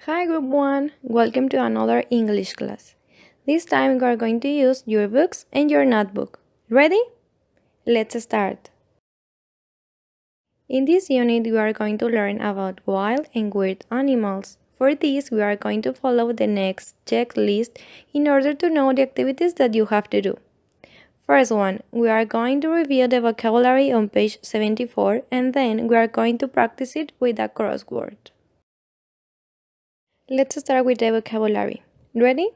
Hi Group 1, welcome to another English class. This time we are going to use your books and your notebook. Ready? Let's start. In this unit we are going to learn about wild and weird animals. For this we are going to follow the next checklist in order to know the activities that you have to do. First one, we are going to review the vocabulary on page 74 and then we are going to practice it with a crossword. Let's start with the vocabulary. Ready?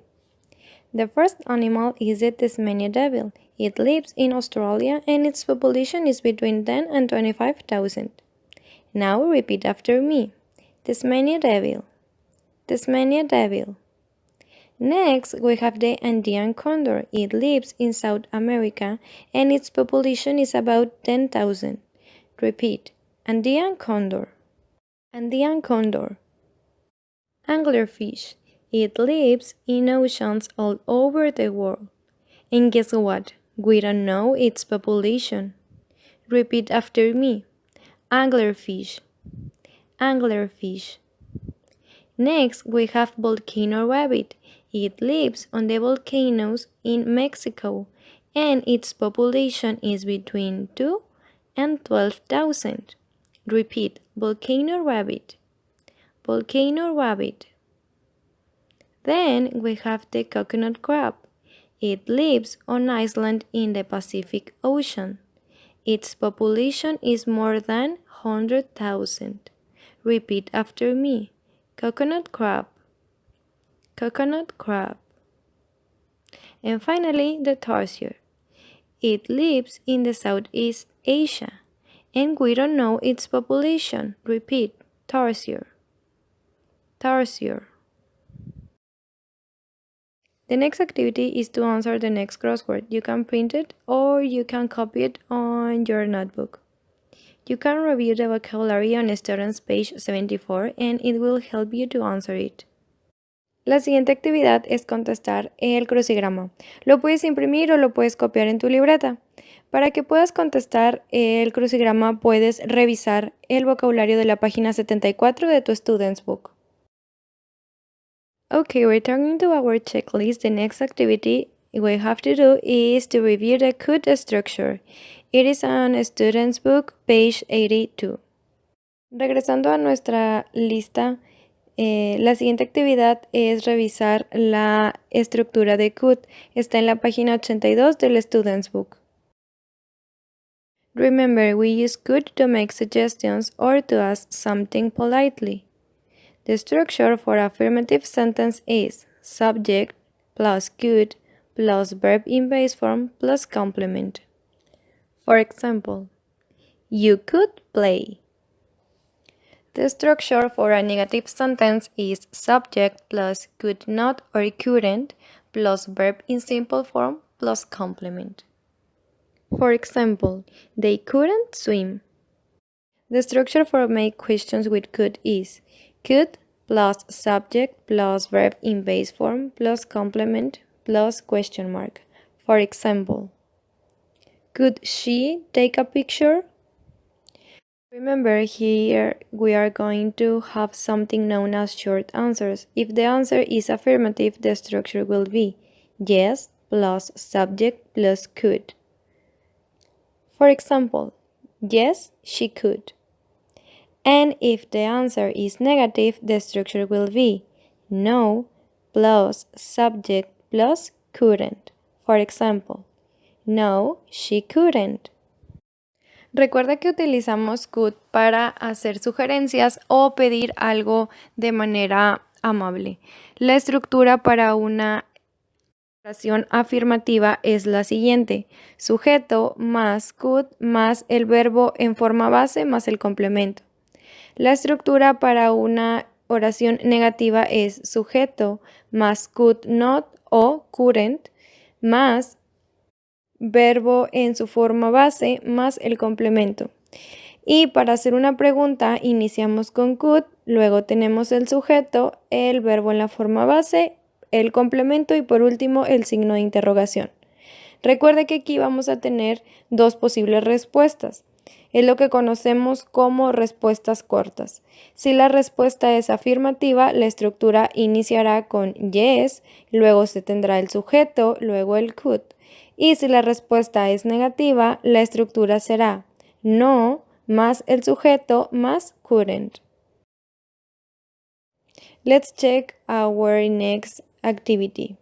The first animal is the Tasmanian devil. It lives in Australia and its population is between 10 and 25,000. Now repeat after me. Tasmanian devil. Tasmanian devil. Next, we have the Andean Condor. It lives in South America and its population is about 10,000. Repeat. Andean Condor. Andean Condor. Anglerfish. It lives in oceans all over the world. And guess what? We don't know its population. Repeat after me. Anglerfish. Anglerfish. Next, we have volcano rabbit. It lives on the volcanoes in Mexico, and its population is between 2 and 12,000. Repeat. Volcano rabbit. Volcano rabbit. Then we have the coconut crab. It lives on Iceland in the Pacific Ocean. Its population is more than 100,000. Repeat after me. Coconut crab. Coconut crab. And finally, the tarsier. It lives in the Southeast Asia, and we don't know its population. Repeat. Tarsier. Tarsier. The next activity is to answer the next crossword. You can print it or you can copy it on your notebook. You can review the vocabulary on Students page 74 and it will help you to answer it. La siguiente actividad es contestar el crucigrama. Lo puedes imprimir o lo puedes copiar en tu libreta. Para que puedas contestar el crucigrama puedes revisar el vocabulario de la página 74 de tu Students Book. Okay, returning to our checklist, the next activity we have to do is to review the could structure. It is on Students Book, page 82. Regresando a nuestra lista, la siguiente actividad es revisar la estructura de could. Está en la página 82 del Students Book. Remember, we use could to make suggestions or to ask something politely. The structure for affirmative sentence is subject plus could plus verb in base form plus complement. For example, you could play. The structure for a negative sentence is subject plus could not or couldn't plus verb in simple form plus complement. For example, they couldn't swim. The structure for make questions with could is could plus subject plus verb in base form plus complement plus question mark. For example, could she take a picture? Remember, here we are going to have something known as short answers. If the answer is affirmative, the structure will be yes plus subject plus could. For example, yes, she could. And if the answer is negative, the structure will be no plus subject plus couldn't. For example, no, she couldn't. Recuerda que utilizamos could para hacer sugerencias o pedir algo de manera amable. La estructura para una oración afirmativa es la siguiente: sujeto más could más el verbo en forma base más el complemento. La estructura para una oración negativa es sujeto más could not o couldn't más verbo en su forma base más el complemento. Y para hacer una pregunta iniciamos con could, luego tenemos el sujeto, el verbo en la forma base, el complemento y por último el signo de interrogación. Recuerde que aquí vamos a tener dos posibles respuestas. Es lo que conocemos como respuestas cortas. Si la respuesta es afirmativa, la estructura iniciará con yes, luego se tendrá el sujeto, luego el could. Y si la respuesta es negativa, la estructura será no más el sujeto más couldn't. Let's check our next activity.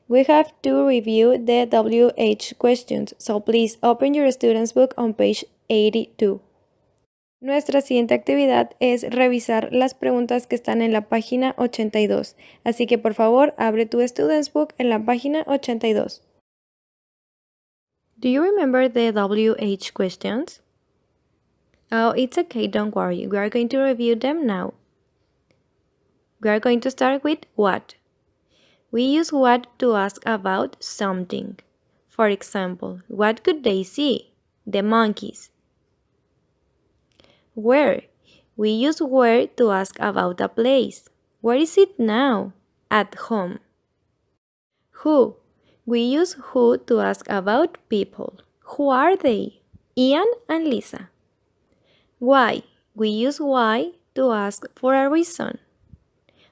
We have to review the WH questions, so please open your student's book on page 82. Nuestra siguiente actividad es revisar las preguntas que están en la página 82, así que por favor abre tu student's book en la página 82. Do you remember the WH questions? Oh, it's okay, don't worry. We are going to review them now. We are going to start with what. We use what to ask about something. For example, what could they see? The monkeys. Where? We use where to ask about a place. Where is it now? At home. Who? We use who to ask about people. Who are they? Ian and Lisa. Why? We use why to ask for a reason.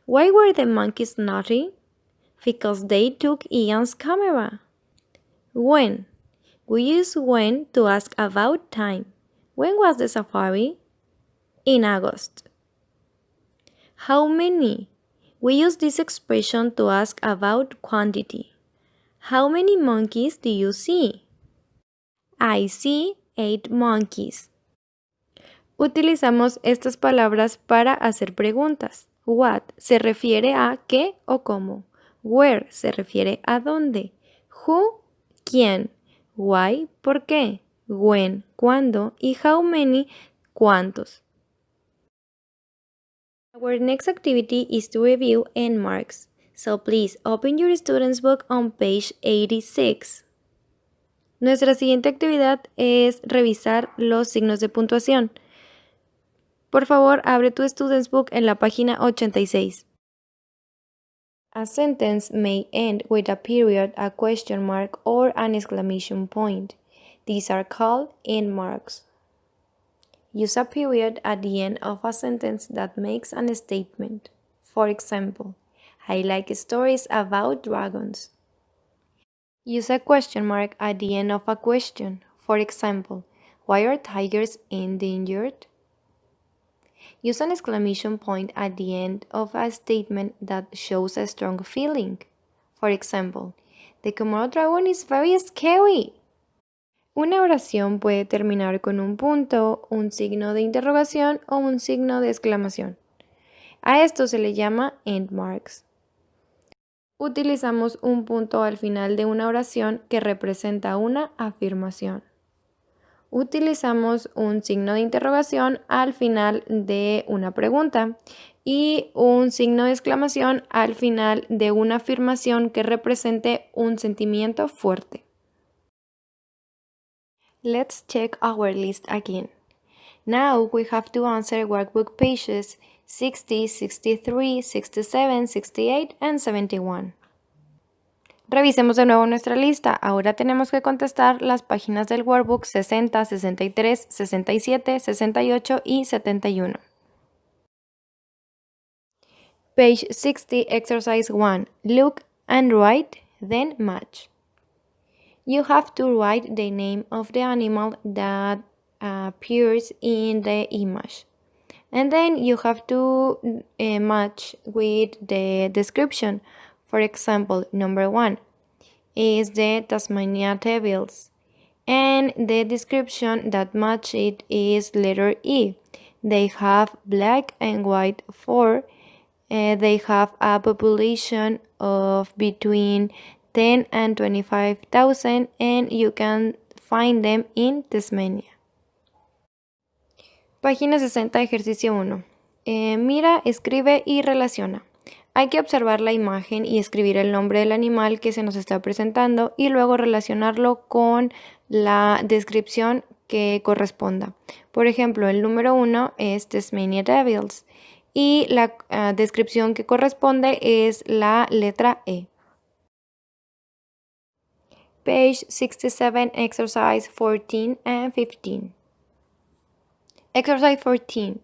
Why were the monkeys naughty? Because they took Ian's camera. When? We use when to ask about time. When was the safari? In August. How many? We use this expression to ask about quantity. How many monkeys do you see? I see 8 monkeys. Utilizamos estas palabras para hacer preguntas. What se refiere a qué o cómo. Where se refiere a dónde. Who, quién. Why, por qué. When, cuándo. Y how many, cuántos. Our next activity is to review end marks. So please open your student's book on page 86. Nuestra siguiente actividad es revisar los signos de puntuación. Por favor, abre tu student's book en la página 86. A sentence may end with a period, a question mark, or an exclamation point. These are called end marks. Use a period at the end of a sentence that makes a statement. For example, I like stories about dragons. Use a question mark at the end of a question. For example, why are tigers endangered? Use an exclamation point at the end of a statement that shows a strong feeling. For example, the Komodo dragon is very scary. Una oración puede terminar con un punto, un signo de interrogación o un signo de exclamación. A esto se le llama end marks. Utilizamos un punto al final de una oración que representa una afirmación. Utilizamos un signo de interrogación al final de una pregunta y un signo de exclamación al final de una afirmación que represente un sentimiento fuerte. Let's check our list again. Now we have to answer workbook pages 60, 63, 67, 68, and 71. Revisemos de nuevo nuestra lista. Ahora tenemos que contestar las páginas del workbook 60, 63, 67, 68 y 71. Page 60, Exercise 1. Look and write, then match. You have to write the name of the animal that appears in the image. And then you have to match with the description. For example, number 1 is the Tasmania devils. And the description that matches it is letter E. They have black and white fur. They have a population of between 10 and 25,000 and you can find them in Tasmania. Página 60, ejercicio 1. Mira, escribe y relaciona. Hay que observar la imagen y escribir el nombre del animal que se nos está presentando y luego relacionarlo con la descripción que corresponda. Por ejemplo, el número 1 es Tasmania Devils y la descripción que corresponde es la letra E. Page 67, exercise 14 and 15. Exercise 14.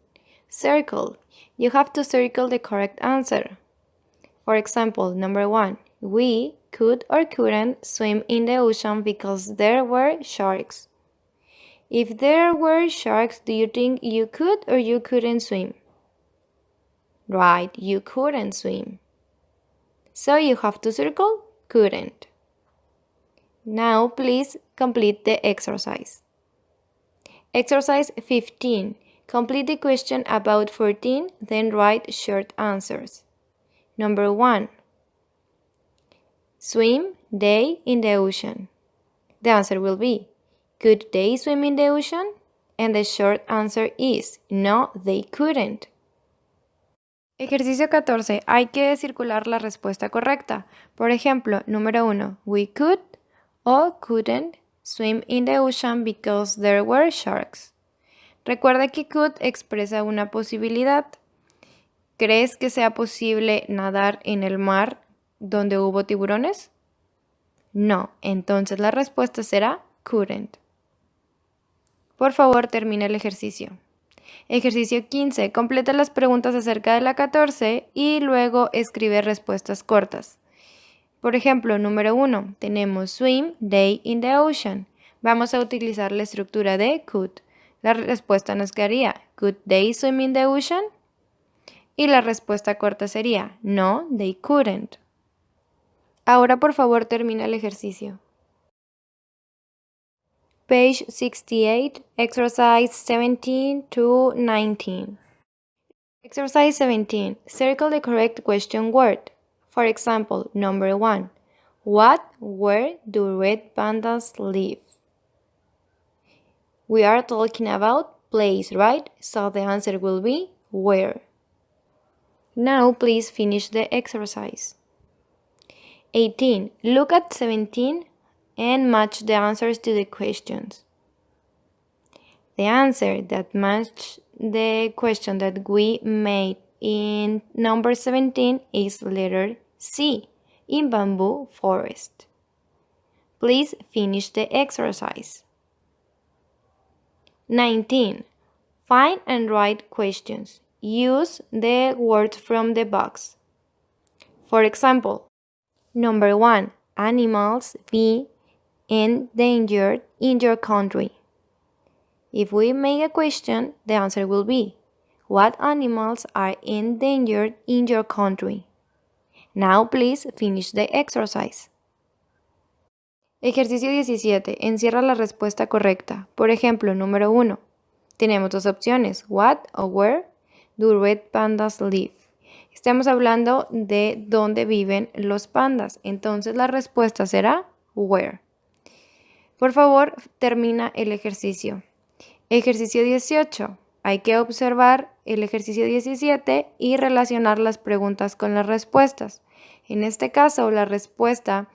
Circle. You have to circle the correct answer. For example, number 1. We could or couldn't swim in the ocean because there were sharks. If there were sharks, do you think you could or you couldn't swim? Right, you couldn't swim. So you have to circle couldn't. Now please complete the exercise. Exercise 15. Complete the question about 14, then write short answers. Number 1. Swim they in the ocean. The answer will be, could they swim in the ocean? And the short answer is, no, they couldn't. Ejercicio 14. Hay que circular la respuesta correcta. Por ejemplo, número 1. We could or couldn't swim in the ocean because there were sharks. Recuerda que could expresa una posibilidad. ¿Crees que sea posible nadar en el mar donde hubo tiburones? No, entonces la respuesta será couldn't. Por favor, termina el ejercicio. Ejercicio 15. Completa las preguntas acerca de la 14 y luego escribe respuestas cortas. Por ejemplo, número 1. Tenemos swim they in the ocean. Vamos a utilizar la estructura de could. La respuesta nos quedaría, could they swim in the ocean? Y la respuesta corta sería, no, they couldn't. Ahora por favor termina el ejercicio. Page 68, exercise 17 to 19. Exercise 17. Circle the correct question word. For example, number 1. Where do red pandas live? We are talking about place, right? So the answer will be where. Now please finish the exercise. 18. Look at 17 and match the answers to the questions. The answer that matches the question that we made in number 17 is letter C, in bamboo forest. Please finish the exercise. 19. Find and write questions. Use the words from the box. For example, number 1. Animals be endangered in your country. If we make a question, the answer will be, what animals are endangered in your country? Now please finish the exercise. Ejercicio 17. Encierra la respuesta correcta. Por ejemplo, número 1. Tenemos dos opciones, what o where do red pandas live? Estamos hablando de dónde viven los pandas, entonces la respuesta será where. Por favor, termina el ejercicio. Ejercicio 18. Hay que observar el ejercicio 17 y relacionar las preguntas con las respuestas. En este caso, la respuesta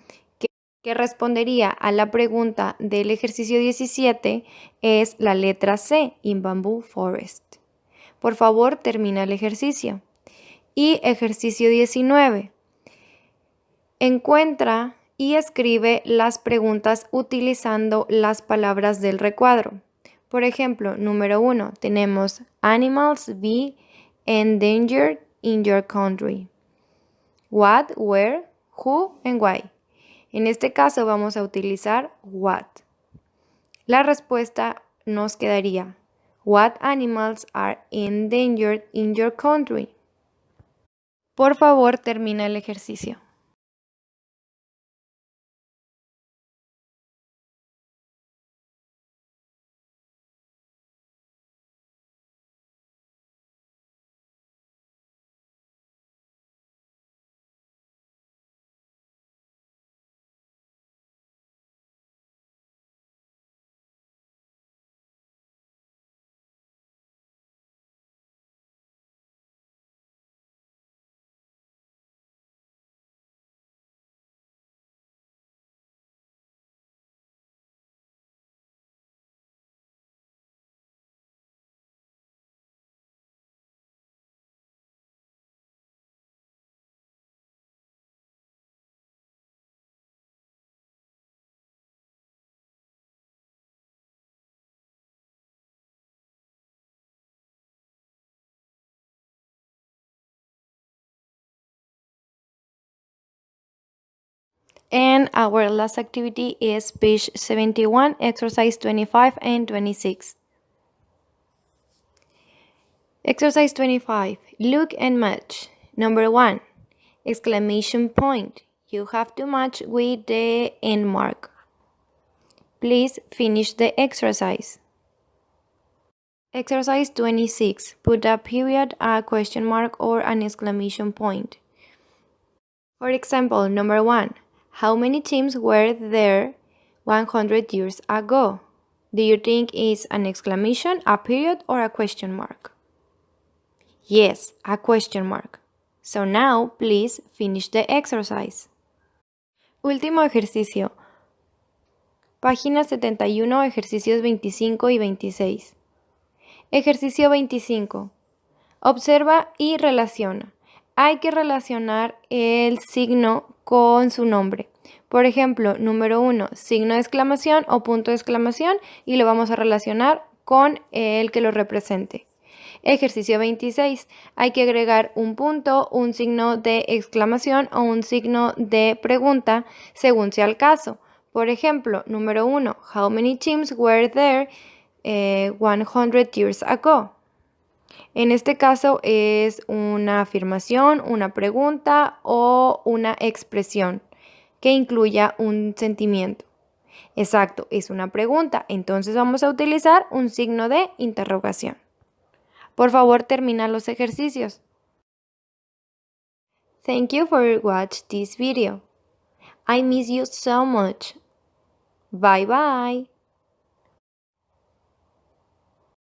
que respondería a la pregunta del ejercicio 17 es la letra C, in bamboo forest. Por favor, termina el ejercicio. Y ejercicio 19. Encuentra y escribe las preguntas utilizando las palabras del recuadro. Por ejemplo, número 1, tenemos animals be endangered in your country. What, where, who, and why. En este caso vamos a utilizar what. La respuesta nos quedaría, what animals are endangered in your country? Por favor, termina el ejercicio. And our last activity is page 71, exercise 25 and 26. Exercise 25, look and match. Number 1, exclamation point. You have to match with the end mark. Please finish the exercise. Exercise 26, put a period, a question mark, or an exclamation point. For example, number 1, how many teams were there 100 years ago? Do you think it's an exclamation, a period, or a question mark? Yes, a question mark. So now, please finish the exercise. Último ejercicio. Página 71, ejercicios 25 y 26. Ejercicio 25. Observa y relaciona. Hay que relacionar el signo con su nombre. Por ejemplo, número 1, signo de exclamación o punto de exclamación, y lo vamos a relacionar con el que lo represente. Ejercicio 26. Hay que agregar un punto, un signo de exclamación o un signo de pregunta según sea el caso. Por ejemplo, número 1, how many teams were there 100 years ago? En este caso es una afirmación, una pregunta o una expresión que incluya un sentimiento. Exacto, es una pregunta, entonces vamos a utilizar un signo de interrogación. Por favor, termina los ejercicios. Thank you for watching this video. I miss you so much. Bye bye.